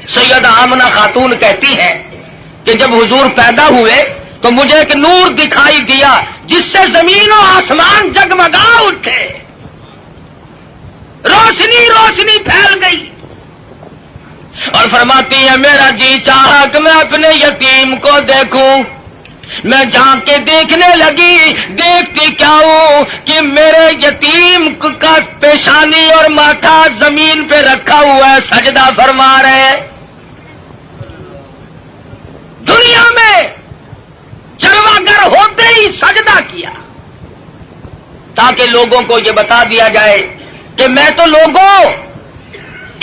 سیدہ آمنہ خاتون کہتی ہیں کہ جب حضور پیدا ہوئے تو مجھے ایک نور دکھائی دیا جس سے زمین و آسمان جگمگا اٹھے، روشنی روشنی پھیل گئی، اور فرماتی ہے میرا جی چاہا کہ میں اپنے یتیم کو دیکھوں، میں جھانک کے دیکھنے لگی، دیکھتی کیا ہوں کہ میرے یتیم کا پیشانی اور ماتھا زمین پہ رکھا ہوا ہے، سجدہ فرما رہے ہیں۔ دنیا میں چرواگر ہوتے ہی سجدہ کیا تاکہ لوگوں کو یہ بتا دیا جائے کہ میں تو لوگوں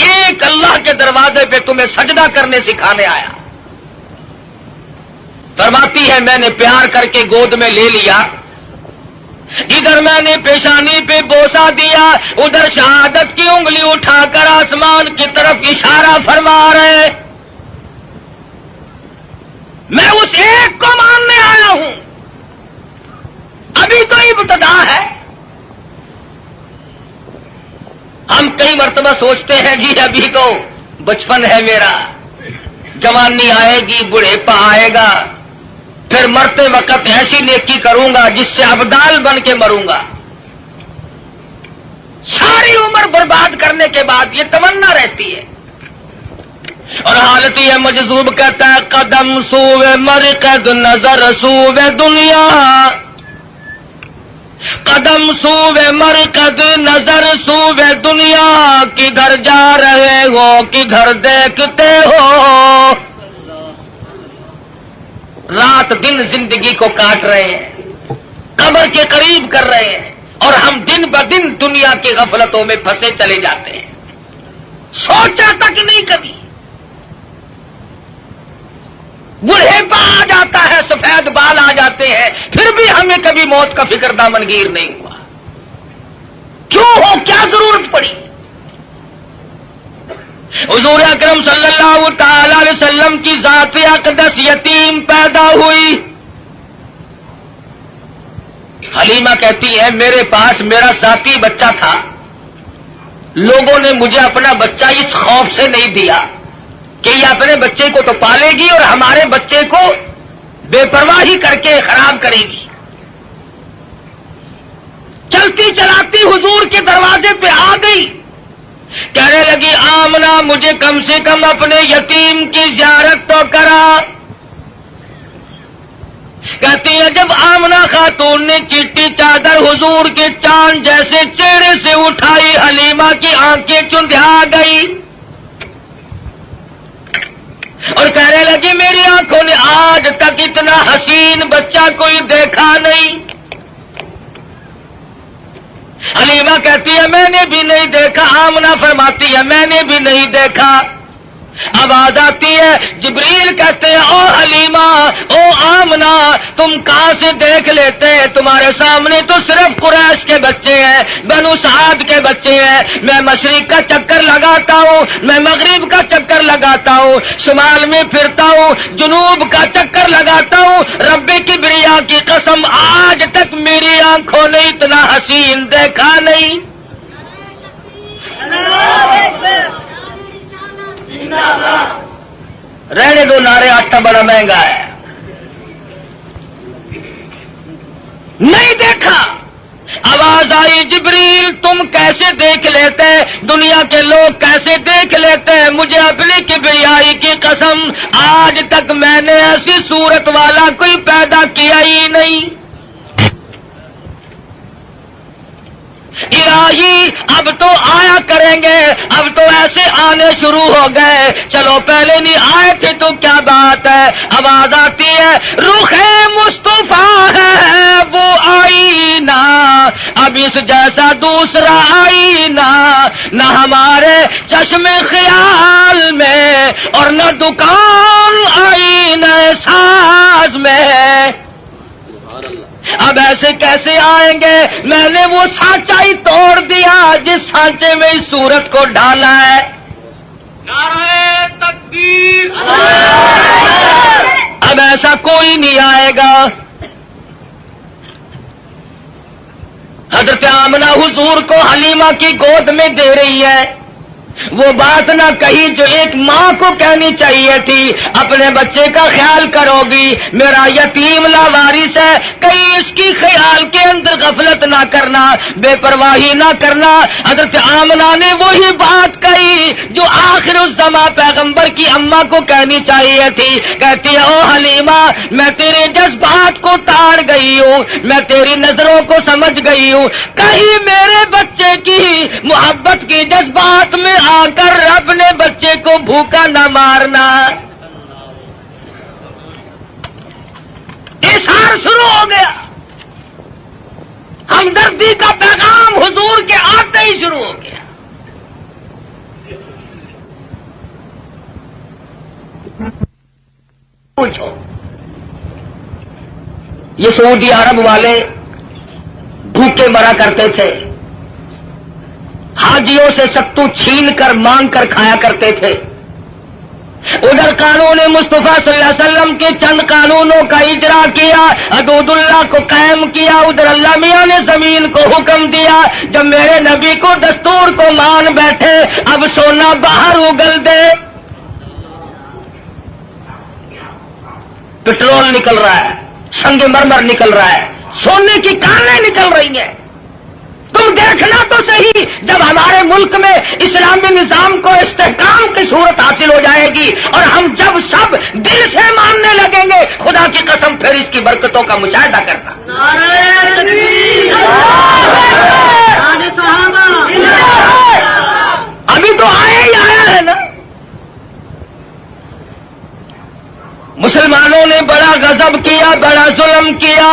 ایک اللہ کے دروازے پہ تمہیں سجدہ کرنے سکھانے آیا۔ فرماتی ہے میں نے پیار کر کے گود میں لے لیا، ادھر میں نے پیشانی پہ بوسہ دیا، ادھر شہادت کی انگلی اٹھا کر آسمان کی طرف اشارہ فرما رہے، میں اس ایک کو ماننے آیا ہوں، ابھی تو ابتدا ہے۔ ہم کئی مرتبہ سوچتے ہیں جی ابھی تو بچپن ہے میرا، جوانی آئے گی، بڑھیپا آئے گا، پھر مرتے وقت ایسی نیکی کروں گا جس سے ابدال بن کے مروں گا۔ ساری عمر برباد کرنے کے بعد یہ تمنا رہتی ہے، اور حالت یہ مجذوب کہتا ہے قدم سوئے مرکز نظر سوئے دنیا، قدم سوئے مرکز نظر سوئے دنیا، کدھر جا رہے ہو کدھر دیکھتے ہو، رات دن زندگی کو کاٹ رہے ہیں، قبر کے قریب کر رہے ہیں، اور ہم دن بدن دنیا کی غفلتوں میں پھنسے چلے جاتے ہیں، سوچا تک نہیں کبھی۔ بڑھیپا آ جاتا ہے، سفید بال آ جاتے ہیں، پھر بھی ہمیں کبھی موت کا فکر دامنگیر نہیں ہوا۔ کیوں ہو، کیا ضرورت پڑی؟ حضور اکرم صلی اللہ تعالی علیہ وسلم کی ذات اقدس یتیم پیدا ہوئی۔ حلیمہ کہتی ہے میرے پاس میرا ذاتی بچہ تھا، لوگوں نے مجھے اپنا بچہ اس خوف سے نہیں دیا کہ یہ اپنے بچے کو تو پالے گی اور ہمارے بچے کو بے پرواہی کر کے خراب کرے گی۔ چلتی چلاتی حضور کے دروازے پہ آ گئی، کہنے لگی آمنہ مجھے کم سے کم اپنے یتیم کی زیارت تو کرا۔ کہتی ہے جب آمنہ خاتون نے چٹی چادر حضور کے چاند جیسے چہرے سے اٹھائی، حلیمہ کی آنکھیں چندھا گئی اور کہنے لگی میری آنکھوں نے آج تک اتنا حسین بچہ کوئی دیکھا نہیں۔ حلیمہ کہتی ہے میں نے بھی نہیں دیکھا، آمنہ فرماتی ہے میں نے بھی نہیں دیکھا۔ آواز آتی ہے، جبریل کہتے ہیں او حلیمہ او آمنہ تم کہاں سے دیکھ لیتے ہیں، تمہارے سامنے تو صرف قریش کے بچے ہیں، بنو سعد کے بچے ہیں، میں مشرق کا چکر لگاتا ہوں، میں مغرب کا چکر لگاتا ہوں، شمال میں پھرتا ہوں، جنوب کا چکر لگاتا ہوں، رب کبریا کی قسم آج تک میری آنکھوں نے اتنا حسین دیکھا نہیں۔ رہنے دو نعرے، آٹا بڑا مہنگا ہے، نہیں دیکھا۔ آواز آئی جبریل تم کیسے دیکھ لیتے، دنیا کے لوگ کیسے دیکھ لیتے، مجھے اپنی کبریائی کی قسم آج تک میں نے ایسی صورت والا کوئی پیدا کیا ہی نہیں۔ الہی اب تو آیا کریں گے، اب تو ایسے آنے شروع ہو گئے، چلو پہلے نہیں آئے تھے تو کیا بات ہے۔ آواز آتی ہے رخ مصطفیٰ ہے وہ آئینہ، اب اس جیسا دوسرا آئینہ نہ ہمارے چشم خیال میں اور نہ دکان آئینہ ساز میں۔ اب ایسے کیسے آئیں گے، میں نے وہ سانچہ ہی توڑ دیا جس سانچے میں اس صورت کو ڈالا ہے۔ نعرہ تکبیر، اب ایسا کوئی نہیں آئے گا۔ حضرت آمنہ حضور کو حلیمہ کی گود میں دے رہی ہے، وہ بات نہ کہی جو ایک ماں کو کہنی چاہیے تھی، اپنے بچے کا خیال کرو گی، میرا یتیم لاوارث ہے، کہیں اس کی خیال کے اندر غفلت نہ کرنا، بے پرواہی نہ کرنا۔ حضرت آمنہ نے وہی بات کہی جو آخر الزماں پیغمبر کی اماں کو کہنی چاہیے تھی، کہتی ہے او حلیمہ میں تیرے جذبات کو تاڑ گئی ہوں، میں تیری نظروں کو سمجھ گئی ہوں، کہیں میرے بچے کی محبت کی جذبات میں آ کر اپنے بچے کو بھوکا نہ مارنا۔ اظہار شروع ہو گیا، ہمدردی کا پیغام حضور کے آتے ہی شروع ہو گیا۔ پوچھو یہ سعودی عرب والے بھوکے مرا کرتے تھے، حاجیوں سے ستو چھین کر مانگ کر کھایا کرتے تھے، ادھر قانون مصطفیٰ صلی اللہ علیہ وسلم کے چند قانونوں کا اجرا کیا، حدود اللہ کو قائم کیا، ادھر اللہ میاں نے زمین کو حکم دیا، جب میرے نبی کو دستور کو مان بیٹھے اب سونا باہر اگل دے، پٹرول نکل رہا ہے، سنگ مرمر نکل رہا ہے، سونے کی کانیں نکل رہی ہیں، تم دیکھنا تو صحیح جب ہمارے ملک میں اسلامی نظام کو استحکام کی صورت حاصل ہو جائے گی اور ہم جب سب دل سے ماننے لگیں گے، خدا کی قسم پھر اس کی برکتوں کا مشاہدہ کرنا۔ ابھی تو آیا ہی آیا ہے نا، مسلمانوں نے بڑا غضب کیا، بڑا ظلم کیا،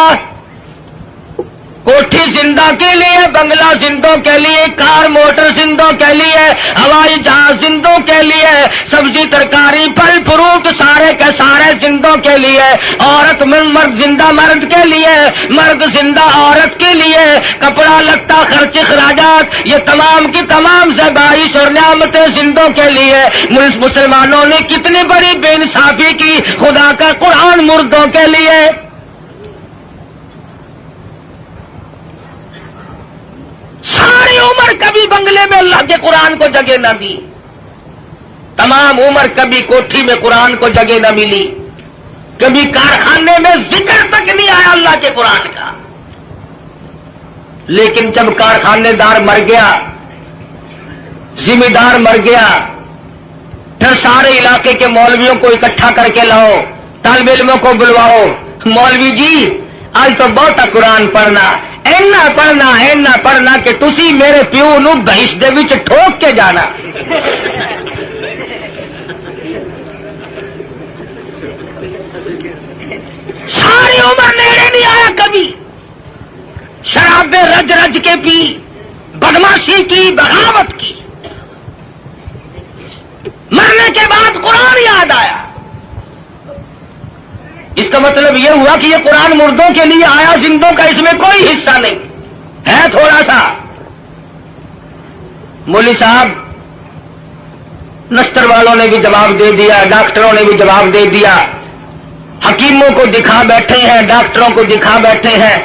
کوٹھی زندہ کے لیے، بنگلہ زندوں کے لیے، کار موٹر زندوں کے لیے، ہوائی جہاز زندوں کے لیے، سبزی ترکاری پھل فروٹ سارے کے سارے زندوں کے لیے، عورت مرد زندہ مرد کے لیے، مرد زندہ عورت کے لیے، کپڑا لتا خرچ اخراجات یہ تمام کی تمام زیبائش اور نعمتیں زندوں کے لیے۔ مسلمانوں نے کتنی بڑی بے انصافی کی، خدا کا قرآن مردوں کے لیے۔ ساری عمر کبھی بنگلے میں اللہ کے قرآن کو جگہ نہ دی، تمام عمر کبھی کوٹھی میں قرآن کو جگہ نہ ملی، کبھی کارخانے میں ذکر تک نہیں آیا اللہ کے قرآن کا۔ لیکن جب کارخانے دار مر گیا، ذمہ دار مر گیا، پھر سارے علاقے کے مولویوں کو اکٹھا کر کے لاؤ، طالب علموں کو بلواؤ، مولوی جی آج تو بہت قرآن پڑھنا، اینا پڑھنا کہ تسی میرے پیو نو بہش دے وچ ٹھوک کے جانا۔ ساری عمر نیڑے نہیں آیا کبھی، شرابیں رج رج کے پی، بدماشی کی، بغاوت کی، مرنے کے بعد قرآن یاد آیا۔ اس کا مطلب یہ ہوا کہ یہ قرآن مردوں کے لیے آیا، زندوں کا اس میں کوئی حصہ نہیں ہے، تھوڑا سا۔ مولوی صاحب نستر والوں نے بھی جواب دے دیا، ڈاکٹروں نے بھی جواب دے دیا، حکیموں کو دکھا بیٹھے ہیں، ڈاکٹروں کو دکھا بیٹھے ہیں،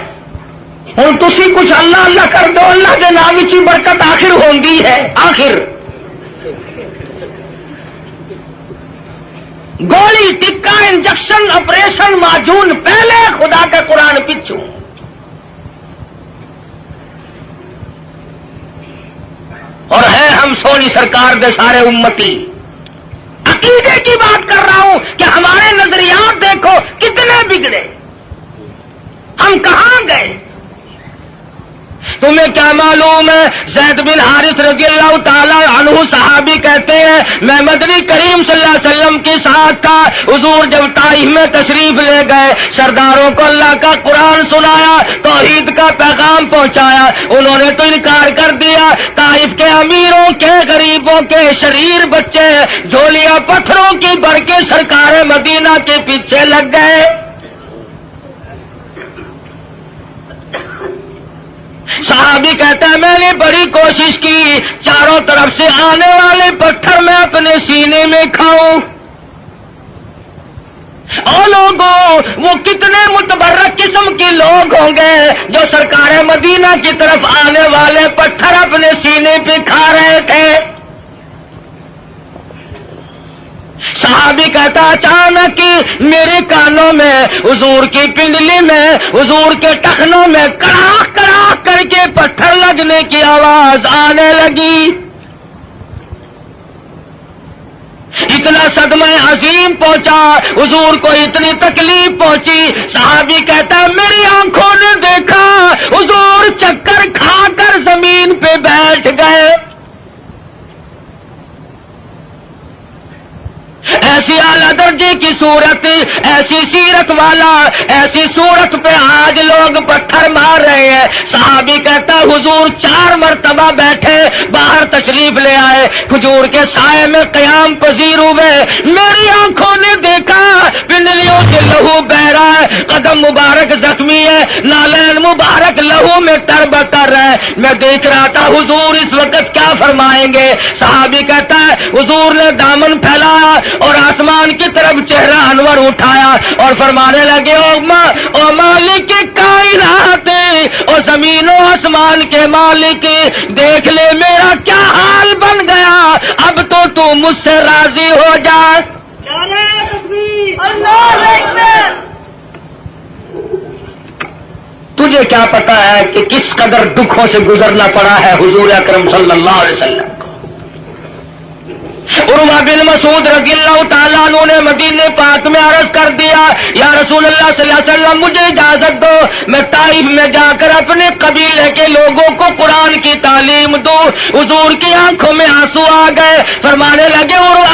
ہوں تسی کچھ اللہ اللہ کر دو، اللہ کے نام کی برکت آخر ہوندی ہے۔ آخر گولی ٹکا انجیکشن آپریشن معجون پہلے، خدا کا قرآن پچھو۔ اور ہے ہم سونی سرکار دے سارے امتی، عقیدے کی بات کر رہا ہوں کہ ہمارے نظریات دیکھو کتنے بگڑے، ہم کہاں گئے۔ تمہیں کیا معلوم ہے، زید بن حارث رضی اللہ تعالی عنہ صحابی کہتے ہیں میں مدنی کریم صلی اللہ علیہ وسلم کے ساتھ تھا، حضور جب طائف میں تشریف لے گئے، سرداروں کو اللہ کا قرآن سنایا، توحید کا پیغام پہنچایا، انہوں نے تو انکار کر دیا۔ طائف کے امیروں کے، غریبوں کے، شریر بچے جھولیاں پتھروں کی بھر کے سرکار مدینہ کے پیچھے لگ گئے۔ صحابی کہتا ہے میں نے بڑی کوشش کی چاروں طرف سے آنے والے پتھر میں اپنے سینے میں کھاؤں۔ اور لوگوں وہ کتنے متبرک قسم کے لوگ ہوں گے جو سرکار مدینہ کی طرف آنے والے پتھر اپنے سینے پہ کھا رہے تھے۔ صحابی کہتا اچانک میرے کانوں میں حضور کی پنڈلی میں حضور کے ٹخنوں میں کڑاک کڑاک کر کے پتھر لگنے کی آواز آنے لگی. اتنا صدمہ عظیم پہنچا, حضور کو اتنی تکلیف پہنچی. صحابی کہتا میری آنکھوں نے دیکھا حضور چکر کھا کر زمین پہ بیٹھ گئے. ایسی اعلیٰ درجے کی صورت, ایسی سیرت والا, ایسی صورت پہ آج لوگ پتھر مار رہے ہیں. صحابی کہتا حضور 4 مرتبہ بیٹھے, باہر تشریف لے آئے, کھجور کے سائے میں قیام پذیر ہوئے. میری آنکھوں نے دیکھا پنڈلیوں سے لہو بہ رہا ہے, قدم مبارک زخمی ہے, نالین مبارک لہو میں تربتر ہے. میں دیکھ رہا تھا حضور اس وقت کیا فرمائیں گے. صحابی کہتا ہے حضور نے دامن پھیلایا اور آسمان کی طرف چہرہ انور اٹھایا اور فرمانے لگے او مالک کائنات, او زمین و آسمان کے مالک, دیکھ لے میرا کیا حال بن گیا, اب تو مجھ سے راضی ہو جا. اللہ اکبر. تجھے کیا پتا ہے کہ کس قدر دکھوں سے گزرنا پڑا ہے حضور اکرم صلی اللہ علیہ وسلم کو. عروہ بن مسعود رضی اللہ تعالیٰ عنہ نے مدینے پاک میں عرض کر دیا یا رسول اللہ صلی اللہ علیہ وسلم مجھے اجازت دو میں طائف میں جا کر اپنے قبیلے کے لوگوں کو قرآن کی تعلیم دوں. حضور کی آنکھوں میں آنسو آ گئے, فرمانے لگے